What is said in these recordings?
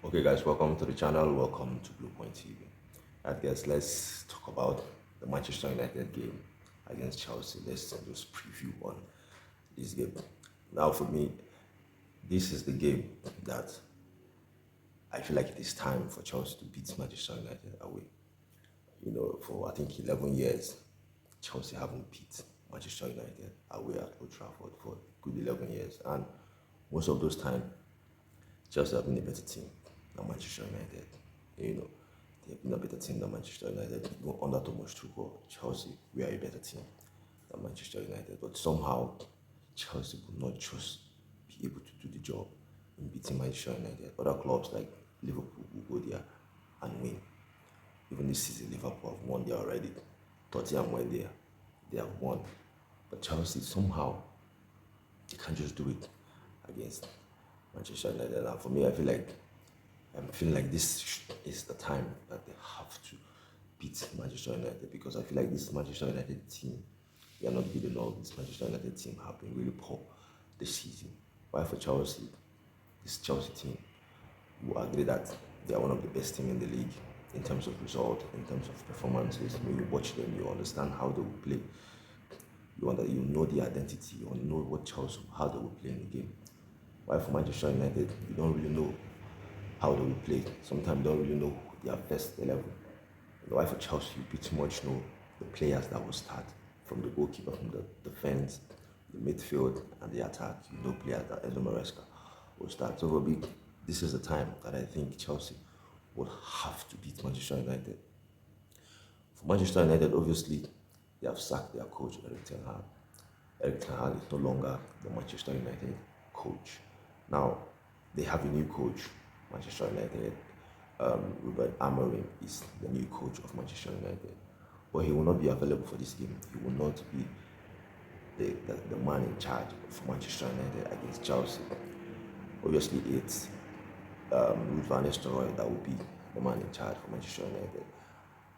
Okay, guys, welcome to the channel. Welcome to Blue Point TV. Right, guys, let's talk about the Manchester United game against Chelsea. Let's just preview on this game. Now, for me, this is the game that I feel like it is time for Chelsea to beat Manchester United away. For I think 11 years, Chelsea haven't beat Manchester United away at Old Trafford for good 11 years, and most of those time Chelsea have been a better team than Manchester United. They have been a better team than Manchester United. Even under Thomas Tuchel, Chelsea we are a better team than Manchester United. But somehow, Chelsea could not just be able to do the job in beating Manchester United. Other clubs like Liverpool will go there and win. Even this season, Liverpool have won there already. Tottenham went there, they have won. But Chelsea somehow they can't just do it against Manchester United. And for me, I feel like I'm feeling like this is the time that they have to beat Manchester United, because I feel like this Manchester United team, they are not good enough. This Manchester United team have been really poor this season. Why for Chelsea? This Chelsea team, you agree that they are one of the best team in the league in terms of result, in terms of performances. When you watch them, you understand how they will play. You know the identity, you know what Chelsea, how they will play in the game. While for Manchester United, you don't really know how they will play. Sometimes you don't really know their best 11. While for Chelsea, you pretty much know the players that will start, from the goalkeeper, from the defense, the midfield, and the attack. You know players that Enzo Maresca will start. So this is the time that I think Chelsea would have to beat Manchester United. For Manchester United, obviously, they have sacked their coach, Eric Ten Hag. Eric Ten Hag is no longer the Manchester United coach. Now, they have a new coach, Manchester United. Robert Amorim is the new coach of Manchester United. But he will not be available for this game. He will not be the man in charge of Manchester United against Chelsea. Obviously, it's Ruud van Nistelrooy that will be the man in charge for Manchester United.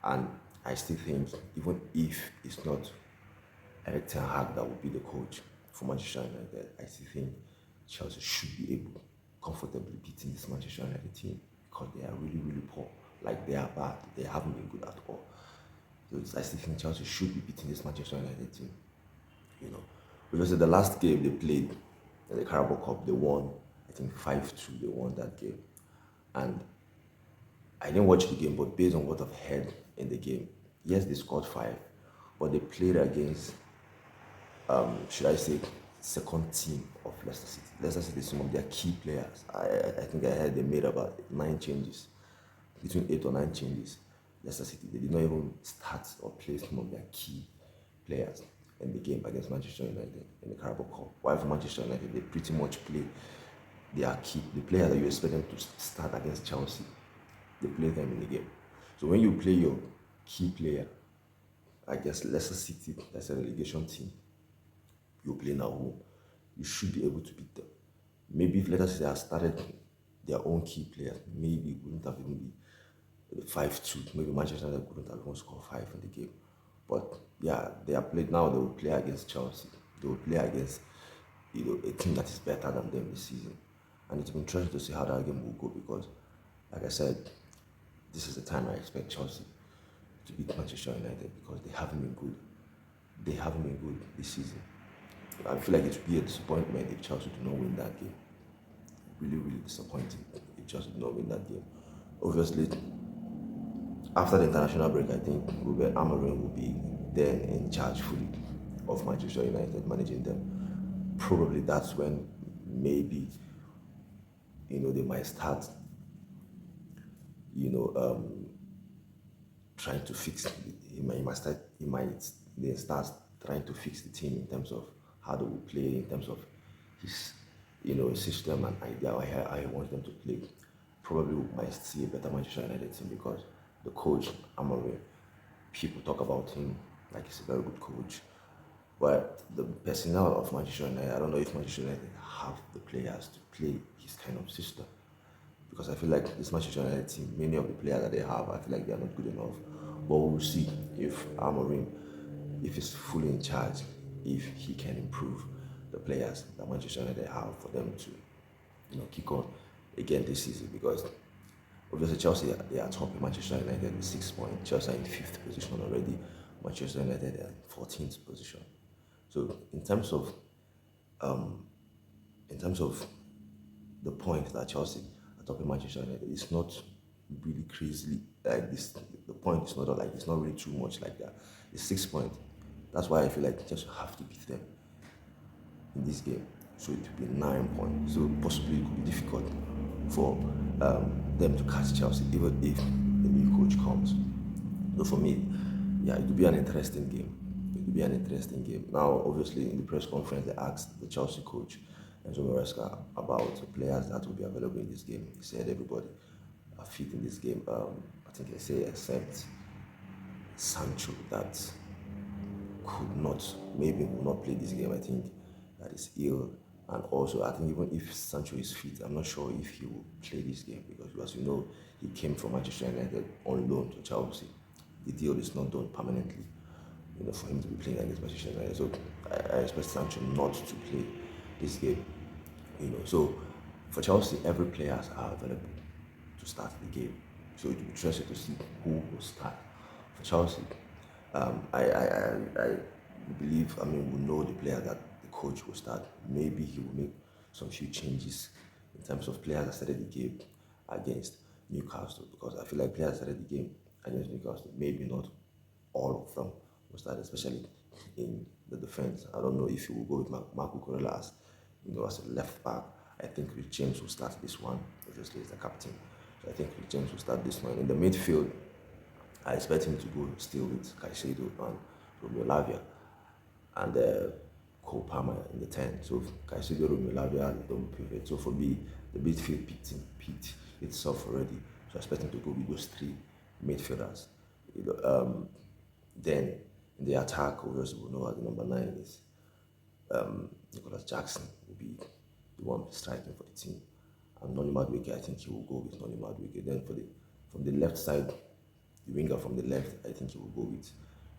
And I still think, even if it's not Eric Ten Hag that will be the coach for Manchester United, I still think Chelsea should be able comfortably beating this Manchester United team, because they are really, really poor. Like, they are bad. They haven't been good at all. So I still think Chelsea should be beating this Manchester United team. Because in the last game they played in the Carabao Cup, they won, I think 5-2. They won that game. And I didn't watch the game, but based on what I've heard in the game, yes, they scored 5, but they played against, should I say, second team of Leicester City. Leicester City, some of their key players. I think I heard they made about 9 changes, between 8 or 9 changes. Leicester City, they did not even start or play some of their key players in the game against Manchester United in the Carabao Cup. While for Manchester United, they pretty much play the players that you expect them to start against Chelsea. They play them in the game. So when you play your key player against Leicester City, that's a relegation team, you're playing at home, you should be able to beat them. Maybe if Leicester City had started their own key players, maybe it wouldn't have even been 5-2. Maybe Manchester United wouldn't have even scored 5 in the game. But yeah, they are played now. They will play against Chelsea. They will play against a team that is better than them this season. And it's been interesting to see how that game will go, because, like I said, this is the time I expect Chelsea to beat Manchester United, because they haven't been good. They haven't been good this season. I feel like it would be a disappointment if Chelsea do not win that game. Really, really disappointing if Chelsea do not win that game. Obviously, after the international break, I think Robert Amorim will be then in charge fully of Manchester United, managing them. Probably that's when maybe they might start trying to fix it. Then start trying to fix the team in terms of how they will play, in terms of his system and idea how he wants them to play. Probably we might see a better Manchester United team, because the coach Amorim, people talk about him like he's a very good coach, but the personnel of Manchester United, I don't know if Manchester United have the players to play his kind of system. Because I feel like this Manchester United team, many of the players that they have, I feel like they are not good enough. But we'll see if Amorim, if he's fully in charge, if he can improve the players that Manchester United have for them to, kick on again this season. Because Obviously, Chelsea they are top. Manchester United with 6 points. Chelsea are in fifth position already. Manchester United are in 14th position. So in terms of the point that Chelsea are top in Manchester United, it's not really crazily like this. The point is not like it's not really too much like that. It's 6 points. That's why I feel like Chelsea have to beat them in this game. So it will be 9 points. So possibly it could be difficult for them to catch Chelsea, even if the new coach comes. So for me, yeah, it will be an interesting game. It will be an interesting game. Now, obviously, in the press conference, they asked the Chelsea coach, Enzo Maresca, about the players that will be available in this game. He said everybody are fit in this game. I think they say except Sancho, that could not, maybe will not play this game. I think that is ill. And also, I think even if Sancho is fit, I'm not sure if he will play this game because, as you know, he came from Manchester United on loan to Chelsea. The deal is not done permanently, for him to be playing against Manchester United. So I expect Sancho not to play this game. So for Chelsea, every players are available to start the game. So it will be interesting to see who will start for Chelsea. I believe, we know the player that the coach will start. Maybe he will make some few changes in terms of players that started the game against Newcastle, because I feel like players that started the game against Newcastle, maybe not all of them will start, especially in the defense. I don't know if he will go with Marco Corella as a left back. I think Rich James will start this one. Obviously, he's the captain. So I think Rich James will start this one. In the midfield, I expect him to go still with Caicedo and Romeo Lavia and Cole Palmer in the 10. So Caicedo, Romeo Lavia, the double pivot. So for me, the midfield picked itself already. So I expect him to go with those three midfielders. Then in the attack, obviously we know as the number 9 is Nicholas Jackson will be the one striking for the team. And Noni Madueke, I think he will go with Noni Madueke. Then from the left side, the winger from the left, I think he will go with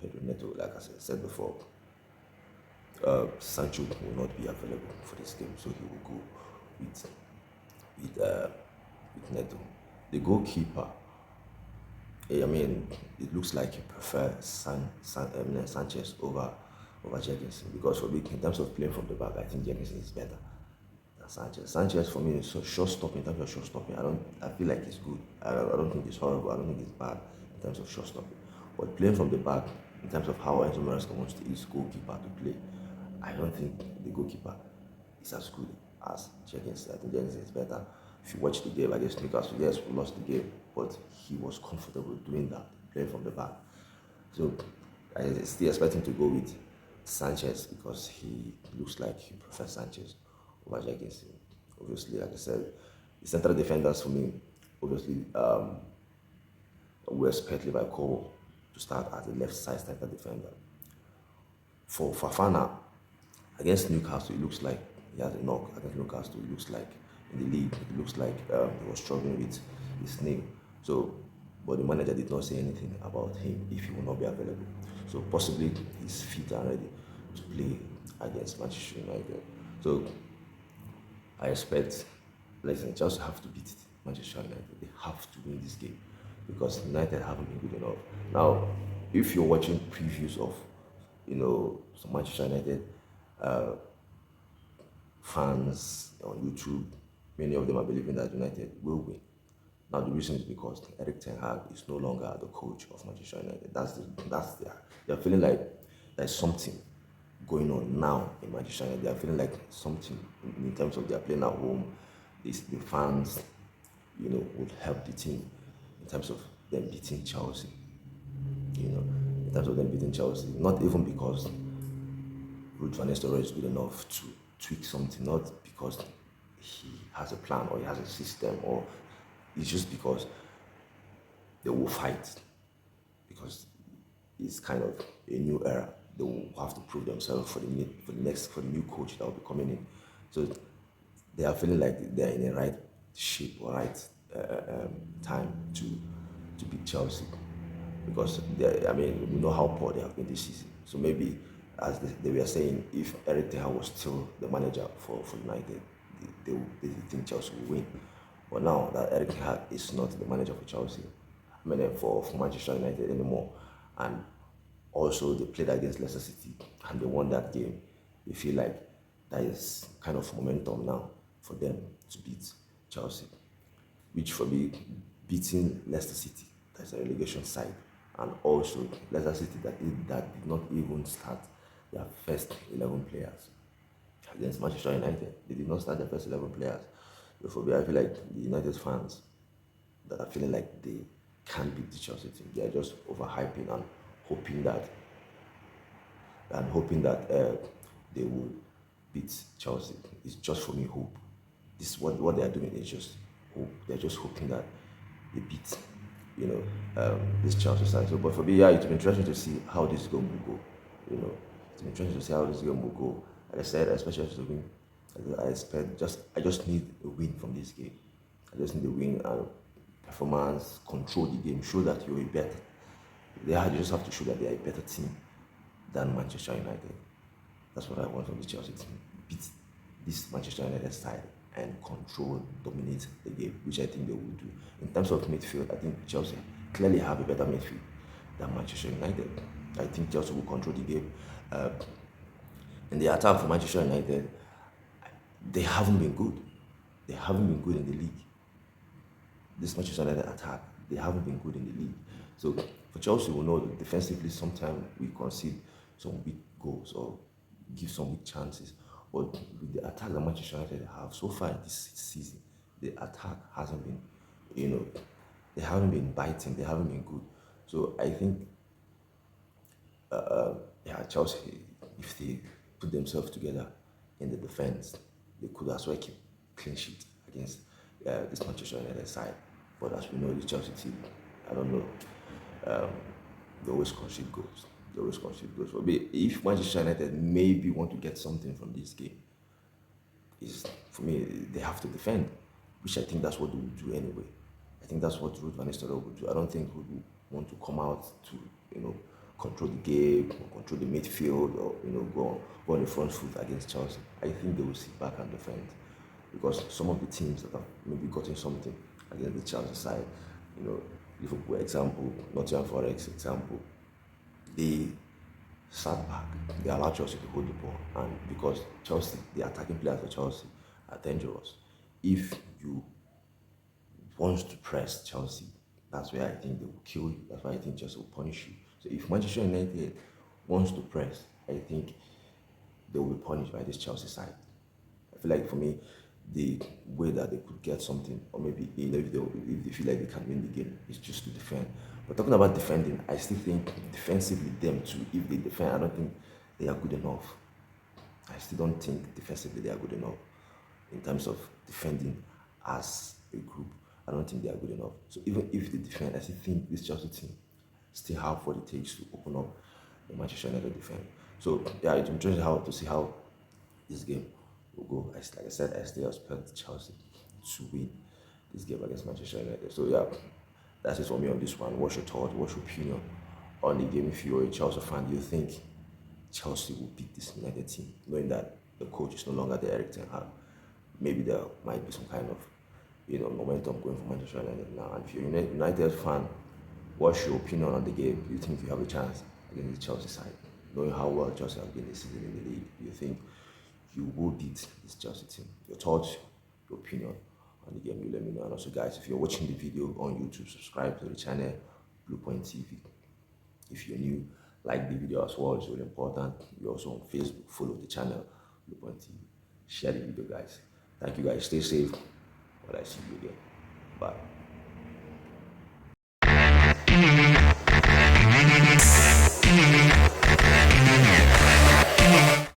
Pedro Neto. Like I said before, Sancho will not be available for this game, so he will go with Neto. The goalkeeper, it looks like he prefers Sanchez over Jenkinson, because for me, in terms of playing from the back, I think Jenkinson is better than Sanchez. Sanchez for me is so short stopping. In terms of short stopping, I feel like it's good. I don't think it's horrible. I don't think it's bad in terms of short stopping. But playing from the back, in terms of how Enzo Maresca wants to use goalkeeper to play, I don't think the goalkeeper is as good as Jenkinson. I think Jenkinson is better. If you watch the game against Newcastle, yes, we lost the game, but he was comfortable doing that, playing from the back. So I still expect him to go with Sanchez because he looks like he prefers Sanchez over Jenkinson. Obviously, like I said, the central defenders for me, obviously, we expect Levi Cole to start as the left side central defender. For Fafana, against Newcastle, it looks like he has a knock. Against Newcastle, it looks like in the league, it looks like he was struggling with his name. So, but the manager did not say anything about him if he will not be available. So possibly he's fit and ready to play against Manchester United. So I expect, listen, Chelsea have to beat Manchester United. They have to win this game because United haven't been good enough. Now, if you're watching previews of, some Manchester United fans on YouTube, many of them are believing that United will win. Now the reason is because Eric Ten Hag is no longer the coach of Manchester United. They're feeling like there's something going on now in Manchester United. They're feeling like something in terms of they're playing at home. The fans, would help the team in terms of them beating Chelsea. In terms of them beating Chelsea, not even because Ruud van Nistelrooy is good enough to tweak something, not because he has a plan or he has a system, or it's just because they will fight, because it's kind of a new era. They will have to prove themselves for the new coach that will be coming in. So they are feeling like they're in the right shape or right time to beat Chelsea, because we know how poor they have been this season. So maybe, as they were saying, if Eric Ten Hag was still the manager for United, they think Chelsea will win. But now that Eric Ten Hag is not the manager for Chelsea, I mean for Manchester United anymore, and also they played against Leicester City and they won that game, they feel like that is kind of momentum now for them to beat Chelsea, which for me, beating Leicester City, that's a relegation side, and also Leicester City that did not even start their first 11 players against Manchester United. They did not start their first 11 players. Therefore, I feel like the United fans that are feeling like they can't beat the Chelsea team, they are just overhyping and hoping that they will beat Chelsea. It's just for me hope. This is what they are doing is just hope. They're just hoping that they beat, this Chelsea side. So, but for me, yeah, it's been interesting to see how this game will go. It's been interesting to see how this game will go. Like I said, especially to win. I just need a win from this game. I just need a win and performance, control the game, show that you're a better. You just have to show that they are a better team than Manchester United. That's what I want from the Chelsea team. Beat this Manchester United side and control, dominate the game, which I think they will do. In terms of midfield, I think Chelsea clearly have a better midfield than Manchester United. I think Chelsea will control the game. In the attack for Manchester United, they haven't been good. They haven't been good in the league. This Manchester United attack, they haven't been good in the league. So for Chelsea, we know that defensively sometimes we concede some weak goals or give some weak chances. But with the attack that Manchester United have so far this season, the attack hasn't been, they haven't been biting, they haven't been good. So I think, Chelsea, if they put themselves together in the defense, they could as well keep clean sheet against this Manchester United side. But as we know, the Chelsea team, I don't know, they always concede goals. They always concede goals. For me, if Manchester United maybe want to get something from this game, is for me they have to defend, which I think that's what they will do anyway. I think that's what Ruud van Nistelrooy would do. I don't think Ruud would want to come out to control the game, or control the midfield, or go on the front foot against Chelsea. I think they will sit back and defend because some of the teams that have maybe gotten something against the Chelsea side, Liverpool example, Nottingham Forest example, they sat back, they allowed Chelsea to hold the ball, and because Chelsea, the attacking players for Chelsea are dangerous. If you want to press Chelsea, that's where I think they will kill you. That's why I think Chelsea will punish you. So if Manchester United wants to press, I think they will be punished by this Chelsea side. I feel like for me, the way that they could get something, or maybe if they feel like they can win the game, is just to defend. But talking about defending, I still think defensively them too. If they defend, I don't think they are good enough. I still don't think defensively they are good enough in terms of defending as a group. I don't think they are good enough. So even if they defend, I still think this Chelsea team still have what it takes to open up the Manchester United defense. So yeah, it's interesting to see how this game will go. Like I said, I still expect Chelsea to win this game against Manchester United. So yeah, that's it for me on this one. What's your thought? What's your opinion on the game? If you're a Chelsea fan, do you think Chelsea will beat this United team, knowing that the coach is no longer the Eric Ten Hag? Maybe there might be some kind of momentum going for Manchester United now. And if you're a United fan, what's your opinion on the game? Do you think you have a chance against the Chelsea side? Knowing how well Chelsea have been this season in the league, do you think you will beat this Chelsea team? Your thoughts, your opinion on the game, you let me know. And also, guys, if you're watching the video on YouTube, subscribe to the channel, Blue Point TV. If you're new, like the video as well, it's really important. You're also on Facebook, follow the channel, Blue Point TV. Share the video, guys. Thank you, guys. Stay safe. But I see you again. Bye.